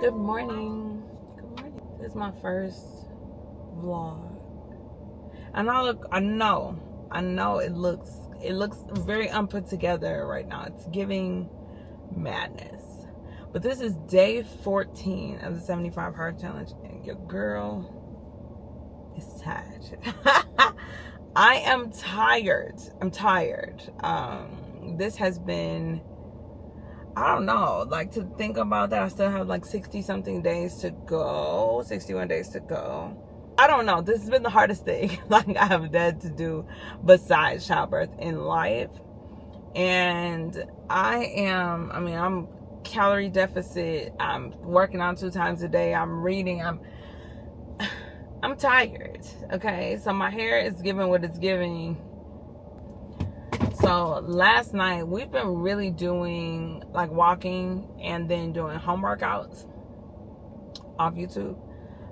Good morning. Good morning. This is my first vlog. And I know it looks very unput together right now. It's giving madness. But this is day 14 of the 75 hard challenge, and your girl is tired. I am tired. I'm tired. This has been, I don't know, like, to think about that. I still have like 60 something days to go, 61 days to go. I don't know. This has been the hardest thing like I have had to do besides childbirth in life. And I'm calorie deficit. I'm working out 2 times a day. I'm reading. I'm tired. Okay. So my hair is giving what it's giving. So last night we've been really doing like walking and then doing home workouts off YouTube.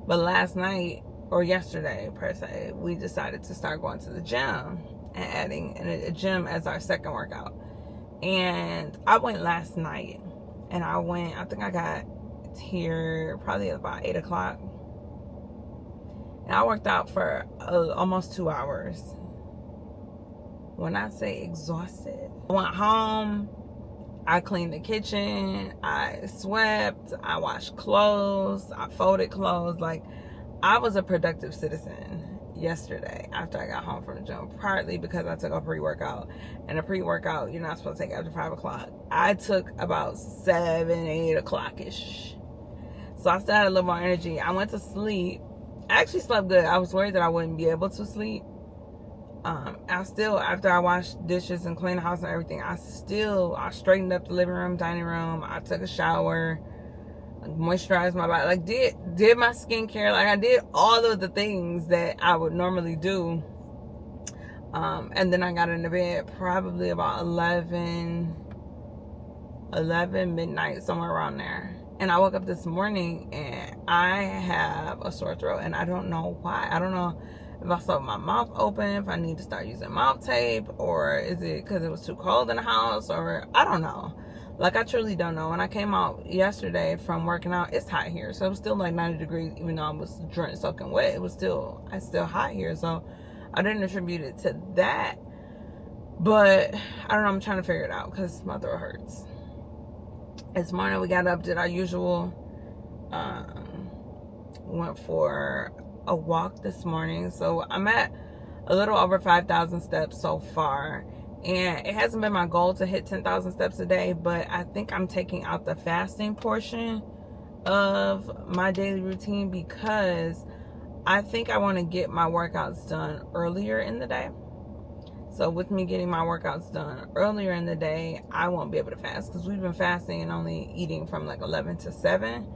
But last night, or yesterday per se, we decided to start going to the gym and adding a gym as our second workout. And I went last night, and I think I got here probably about 8 o'clock. And I worked out for almost 2 hours. When I say exhausted, I went home, I cleaned the kitchen, I swept, I washed clothes, I folded clothes. Like, I was a productive citizen yesterday after I got home from the gym, partly because I took a pre-workout. And a pre-workout, you're not supposed to take after 5 o'clock. I took about 7, 8 o'clock-ish. So I still had a little more energy. I went to sleep. I actually slept good. I was worried that I wouldn't be able to sleep. After I washed dishes and cleaned the house and everything, I straightened up the living room, dining room. I took a shower, moisturized my body, like did my skincare. Like, I did all of the things that I would normally do. And then I got into bed probably about 11 midnight, somewhere around there. And I woke up this morning and I have a sore throat, and I don't know why. I don't know if I saw my mouth open, if I need to start using mouth tape, or is it because it was too cold in the house, or I don't know. Like, I truly don't know. When I came out yesterday from working out, it's hot here. So it was still like 90 degrees, even though I was drenched, soaking wet. It's still hot here. So I didn't attribute it to that. But I don't know. I'm trying to figure it out because my throat hurts. This morning we got up, did our usual, went for a walk this morning. So I'm at a little over 5,000 steps so far, and it hasn't been my goal to hit 10,000 steps a day, but I think I'm taking out the fasting portion of my daily routine because I think I want to get my workouts done earlier in the day. So with me getting my workouts done earlier in the day, I won't be able to fast, because we've been fasting and only eating from like 11 to 7.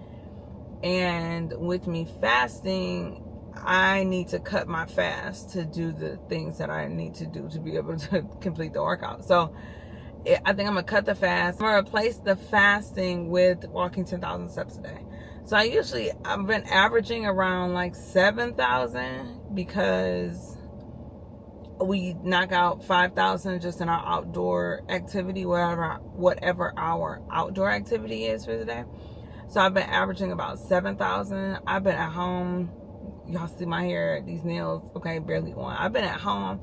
And with me fasting, I need to cut my fast to do the things that I need to do to be able to complete the workout. So I think I'm going to cut the fast. I'm going to replace the fasting with walking 10,000 steps a day. So I've been averaging around like 7,000 because we knock out 5,000 just in our outdoor activity, whatever our outdoor activity is for the day. So I've been averaging about 7,000. I've been at home. Y'all see my hair, these nails, okay, barely on. I've been at home.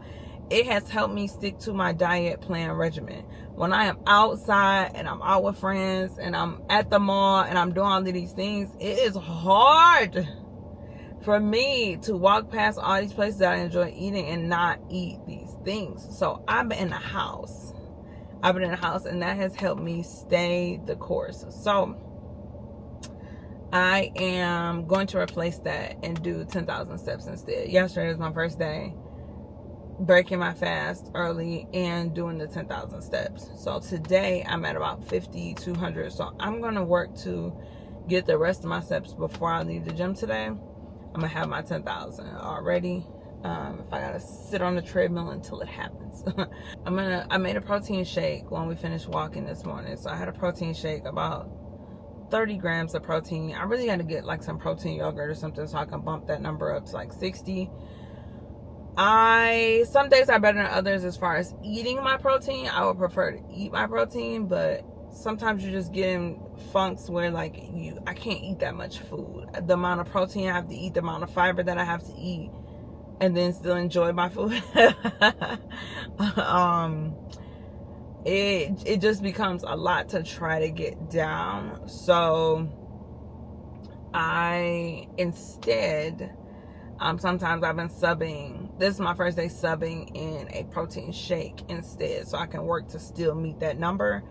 It has helped me stick to my diet plan regimen. When I am outside and I'm out with friends and I'm at the mall and I'm doing all of these things, it is hard for me to walk past all these places that I enjoy eating and not eat these things. So I've been in the house. And that has helped me stay the course. So I am going to replace that and do 10,000 steps instead. Yesterday was my first day breaking my fast early and doing the 10,000 steps. So today I'm at about 5,200. So I'm going to work to get the rest of my steps before I leave the gym today. I'm going to have my 10,000 already. If I got to sit on the treadmill until it happens. I made a protein shake when we finished walking this morning. So I had a protein shake, about 30 grams of protein. I really got to get like some protein yogurt or something so I can bump that number up to like 60. Some days are better than others as far as eating my protein. I would prefer to eat my protein, but sometimes you just get in funks where like I can't eat that much food. The amount of protein I have to eat, the amount of fiber that I have to eat, and then still enjoy my food. It just becomes a lot to try to get down. So I instead, sometimes I've been subbing. This is my first day subbing in a protein shake instead, so I can work to still meet that number.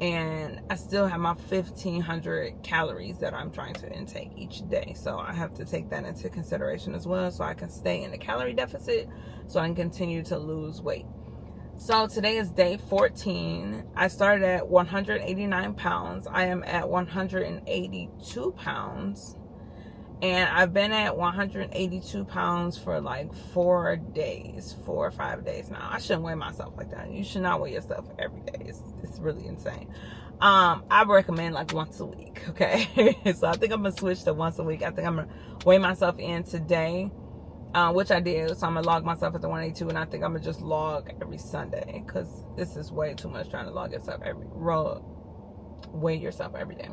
And I still have my 1,500 calories that I'm trying to intake each day. So I have to take that into consideration as well, so I can stay in a calorie deficit, so I can continue to lose weight. So today is day 14. I started at 189 pounds. I am at 182 pounds. And I've been at 182 pounds for like 4 or 5 days now. I shouldn't weigh myself like that. You should not weigh yourself every day. It's really insane. I recommend like once a week, okay? So I think I'm going to switch to once a week. I think I'm going to weigh myself in today, which I did. So I'm going to log myself at the 182, and I think I'm going to just log every Sunday, because this is way too much trying to weigh yourself every day.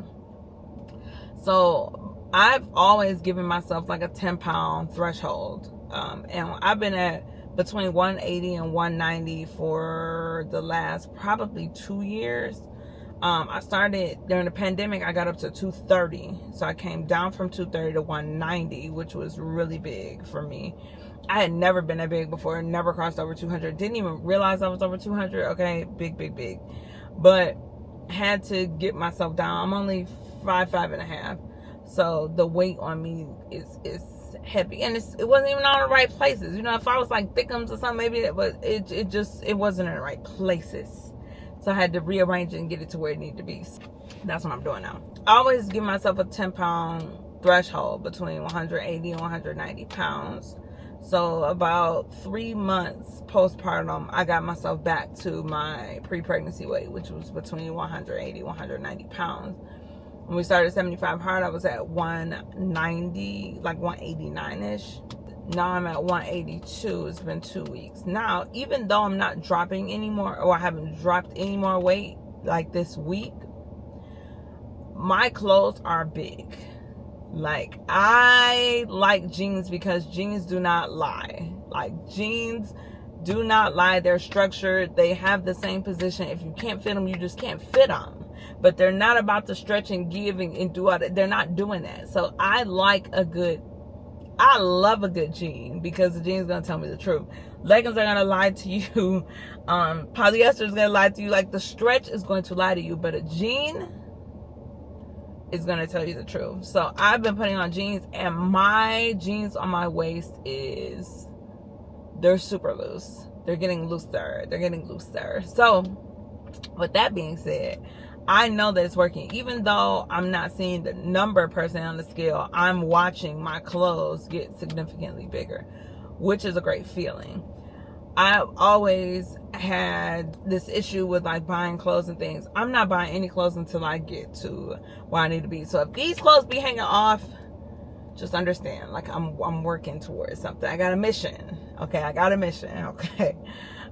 So I've always given myself like a 10-pound threshold. And I've been at between 180 and 190 for the last probably 2 years. I started during the pandemic. I got up to 230. So I came down from 230 to 190, which was really big for me. I had never been that big before, never crossed over 200. Didn't even realize I was over 200. Okay, big. But had to get myself down. I'm only 5'5.5". So the weight on me is heavy, and it wasn't even on the right places. You know, if I was like thickums or something, maybe it wasn't in the right places. So I had to rearrange it and get it to where it needed to be. That's what I'm doing now. I always give myself a 10-pound threshold between 180 and 190 pounds. So about 3 months postpartum, I got myself back to my pre-pregnancy weight, which was between 180 and 190 pounds. When we started 75 hard, I was at 190, like 189-ish. Now I'm at 182. It's been 2 weeks. Now, even though I'm not dropping anymore, or I haven't dropped any more weight like this week, my clothes are big. Like, I like jeans because jeans do not lie. Like, jeans do not lie. They're structured. They have the same position. If you can't fit them, you just can't fit them. But they're not about to stretch and give and do all that. They're not doing that. So I love a good jean, because the jean's going to tell me the truth. Leggings are going to lie to you. Polyester is going to lie to you. Like, the stretch is going to lie to you. But a jean is going to tell you the truth. So I've been putting on jeans, and my jeans on my waist they're super loose. They're getting looser. So with that being said, I know that it's working. Even though I'm not seeing the number per se on the scale, I'm watching my clothes get significantly bigger, which is a great feeling. I've always had this issue with like buying clothes and things. I'm not buying any clothes until I get to where I need to be. So if these clothes be hanging off, just understand, like, I'm working towards something. I got a mission. Okay.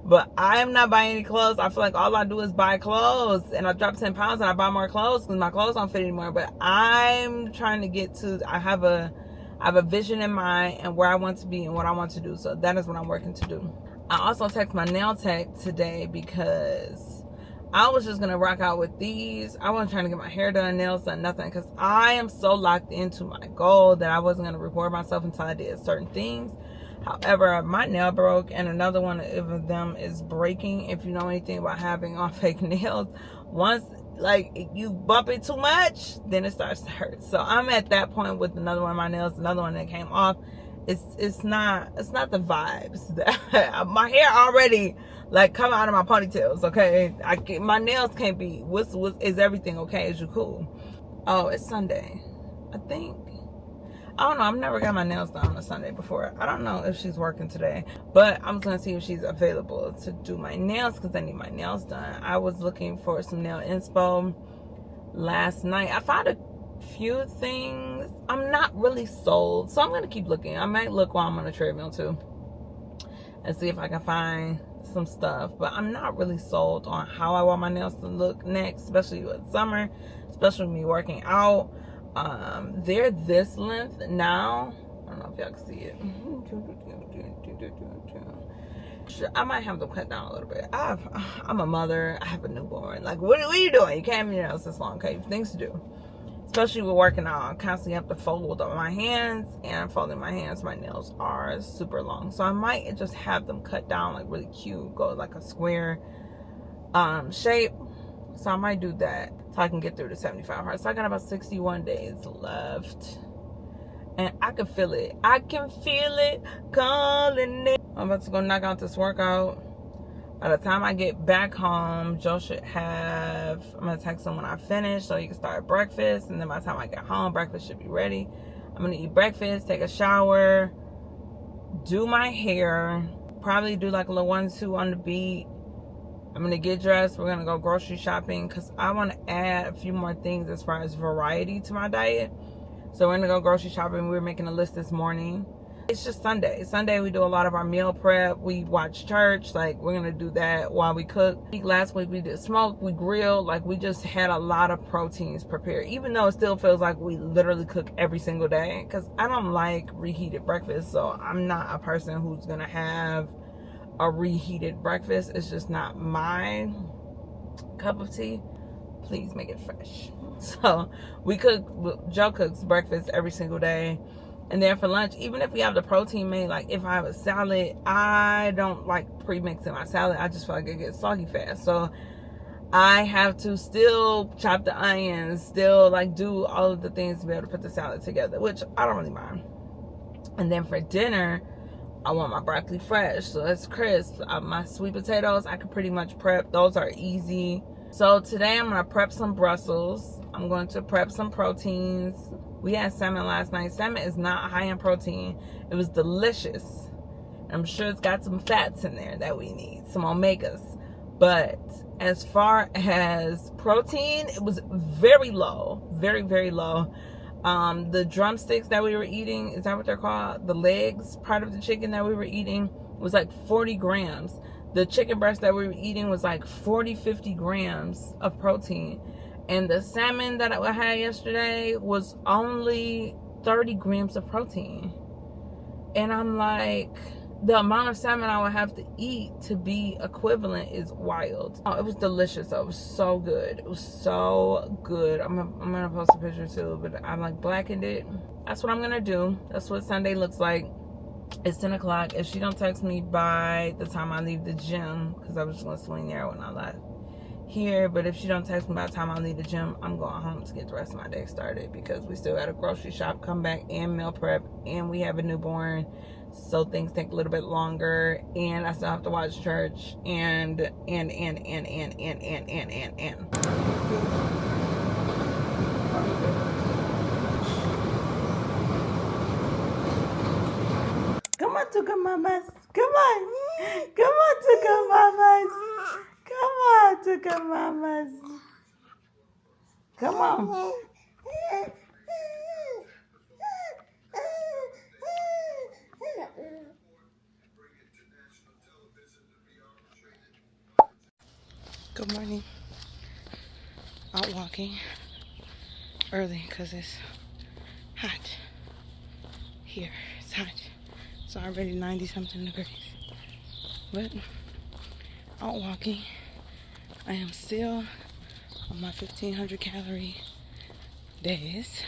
But I am not buying any clothes. I feel like all I do is buy clothes, and I drop 10 pounds and I buy more clothes because my clothes don't fit anymore. But I'm trying to get to, I have a vision in mind and where I want to be and what I want to do. So that is what I'm working to do. I also text my nail tech today because I was just going to rock out with these. I wasn't trying to get my hair done, nails done, nothing, because I am so locked into my goal that I wasn't going to reward myself until I did certain things. However, my nail broke, and another one of them is breaking. If you know anything about having on fake nails, once like you bump it too much, then it starts to hurt. So I'm at that point with another one of my nails, another one that came off. It's not the vibes. My hair already like come out of my ponytails. Okay, my nails can't be. Is everything okay? Is you cool? Oh, it's Sunday, I think. I don't know. I've never got my nails done on a Sunday before. I don't know if she's working today, but I'm going to see if she's available to do my nails because I need my nails done. I was looking for some nail inspo last night. I found a few things. I'm not really sold, so I'm going to keep looking. I might look while I'm on the treadmill too and see if I can find some stuff, but I'm not really sold on how I want my nails to look next, especially with summer, especially me working out. They're this length now. I don't know if y'all can see it. I might have them cut down a little bit. I'm a mother. I have a newborn. Like, what are you doing? You can't have your nails this long, okay? You have things to do. Especially with working out, I constantly have to fold on my hands, and folding my hands, my nails are super long. So I might just have them cut down like really cute, go like a square shape. So I might do that so I can get through the 75 hard. So I got about 61 days left. And I can feel it. I can feel it calling it. I'm about to go knock out this workout. By the time I get back home, Joe should have, I'm going to text him when I finish so he can start breakfast. And then by the time I get home, breakfast should be ready. I'm going to eat breakfast, take a shower, do my hair, probably do like a little 1-2 on the beat. I'm going to get dressed. We're going to go grocery shopping because I want to add a few more things as far as variety to my diet. So we're gonna go grocery shopping. We were making a list this morning. It's just Sunday. Sunday we do a lot of our meal prep. We watch church. Like, we're gonna do that while we cook. Last week we did smoke, we grilled. Like, we just had a lot of proteins prepared, even though it still feels like we literally cook every single day, because I don't like reheated breakfast. So I'm not a person who's gonna have a reheated breakfast. It's just not my cup of tea. Please make it fresh. So we cook, Joe cooks breakfast every single day. And then for lunch, even if we have the protein made, like if I have a salad, I don't like pre-mixing my salad. I just feel like it gets soggy fast. So I have to still chop the onions, still like do all of the things to be able to put the salad together, which I don't really mind. And then for dinner, I want my broccoli fresh, so it's crisp. My sweet potatoes, I can pretty much prep. Those are easy. So today I'm going to prep some Brussels. I'm going to prep some proteins. We had salmon last night. Salmon is not high in protein. It was delicious. I'm sure it's got some fats in there that we need, some omegas. But as far as protein, it was very low, very, very low. The drumsticks that we were eating, is that what they're called? The legs, part of the chicken that we were eating was like 40 grams. The chicken breast that we were eating was like 40-50 grams of protein. And the salmon that I had yesterday was only 30 grams of protein. And I'm like, the amount of salmon I would have to eat to be equivalent is wild. Oh, it was delicious though. It was so good. It was so good. I'm gonna post a picture too, but I like blackened it. That's what I'm gonna do. That's what Sunday looks like. It's 10 o'clock. If she don't text me by the time I leave the gym, because I was just gonna swing there when I left here, but if she don't text me by the time I leave the gym, I'm going home to get the rest of my day started, because we still got a grocery shop, come back, and meal prep, and we have a newborn, so things take a little bit longer, and I still have to watch church, and. Come on, Tuka Mamas. Come on. Come on, Tuka Mamas. Come on, Tuka Mamas. Come on. Good morning. Out walking early because it's hot here. It's hot. It's already 90 something degrees. But out walking, I am still on my 1500 calorie days,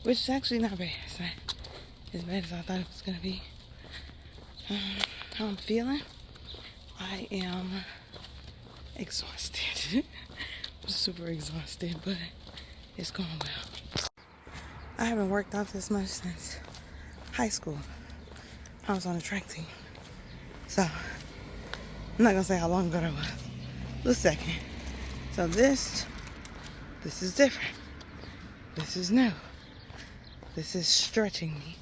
which is actually not bad. It's not as bad as I thought it was gonna be. How I'm feeling? I am exhausted. I'm super exhausted, but it's going well. I haven't worked out this much since high school. I was on the track team. So, I'm not gonna say how long ago that was. A second. So this is different. This is new. This is stretching me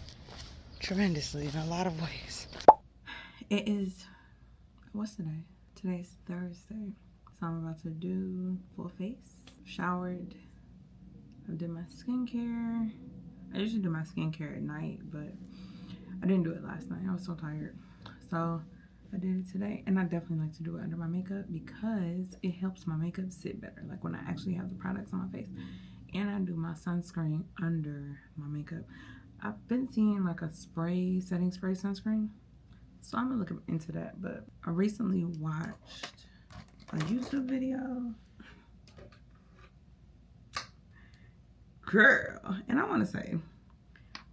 tremendously in a lot of ways. It is, what's today? Today's Thursday. So I'm about to do full face. Showered. I did my skincare. I usually do my skincare at night, but I didn't do it last night. I was so tired. So I did it today, and I definitely like to do it under my makeup because it helps my makeup sit better, like when I actually have the products on my face. And I do my sunscreen under my makeup. I've been seeing like a spray, setting spray sunscreen, so I'm gonna look into that. But I recently watched a YouTube video, girl, and I want to say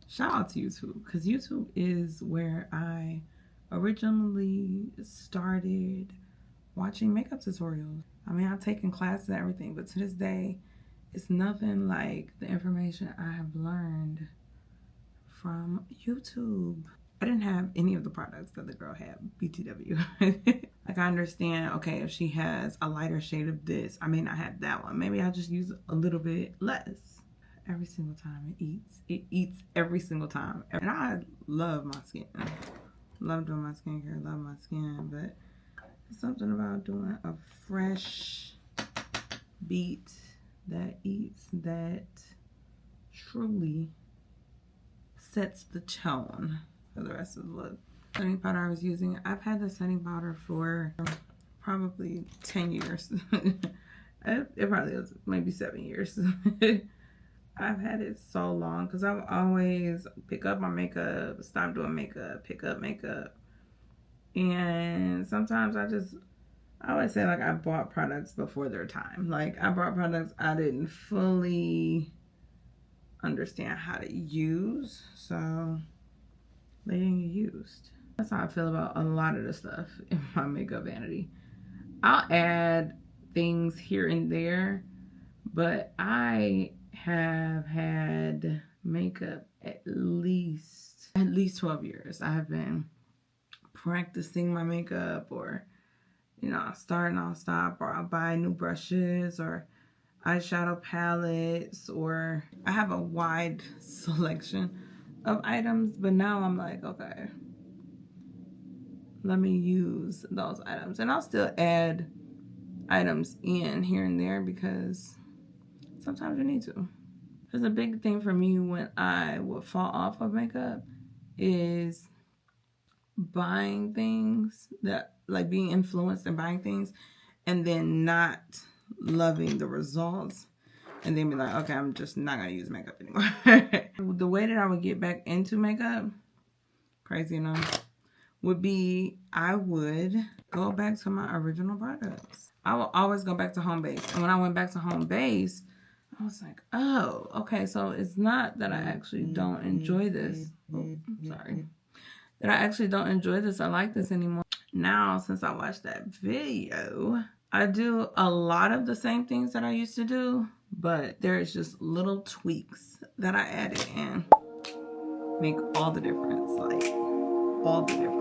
shout out to YouTube, because YouTube is where I originally started watching makeup tutorials. I mean, I've taken classes and everything, but to this day, it's nothing like the information I have learned from YouTube. I didn't have any of the products that the girl had, BTW. Like, I understand, okay, if she has a lighter shade of this, I may not have that one. Maybe I'll just use a little bit less. Every single time it eats every single time. And I love my skin. Love doing my skincare, love my skin, but there's something about doing a fresh beat that eats, that truly sets the tone for the rest of the look. Setting powder I was using, I've had the setting powder for probably 10 years. It probably was maybe 7 years. I've had it so long because I've always pick up my makeup, stop doing makeup, pick up makeup. And sometimes I always say, like, I bought products before their time. Like, I bought products I didn't fully understand how to use, so they didn't get used. That's how I feel about a lot of the stuff in my makeup vanity. I'll add things here and there, but I have had makeup at least 12 years. I have been practicing my makeup, or I'll start and I'll stop, or I'll buy new brushes or eyeshadow palettes, or I have a wide selection of items, but now I'm like, okay, let me use those items. And I'll still add items in here and there because sometimes you need to. Because a big thing for me when I would fall off of makeup is buying things that, like, being influenced and buying things and then not loving the results, and then be like, okay, I'm just not gonna use makeup anymore. The way that I would get back into makeup, crazy enough, would be I would go back to my original products. I will always go back to home base. And when I went back to home base, I was like, oh, okay, so it's not that I actually don't enjoy this. Oh, sorry. That I actually don't enjoy this or like this anymore. Now, since I watched that video, I do a lot of the same things that I used to do, but there's just little tweaks that I added in. Make all the difference, like all the difference.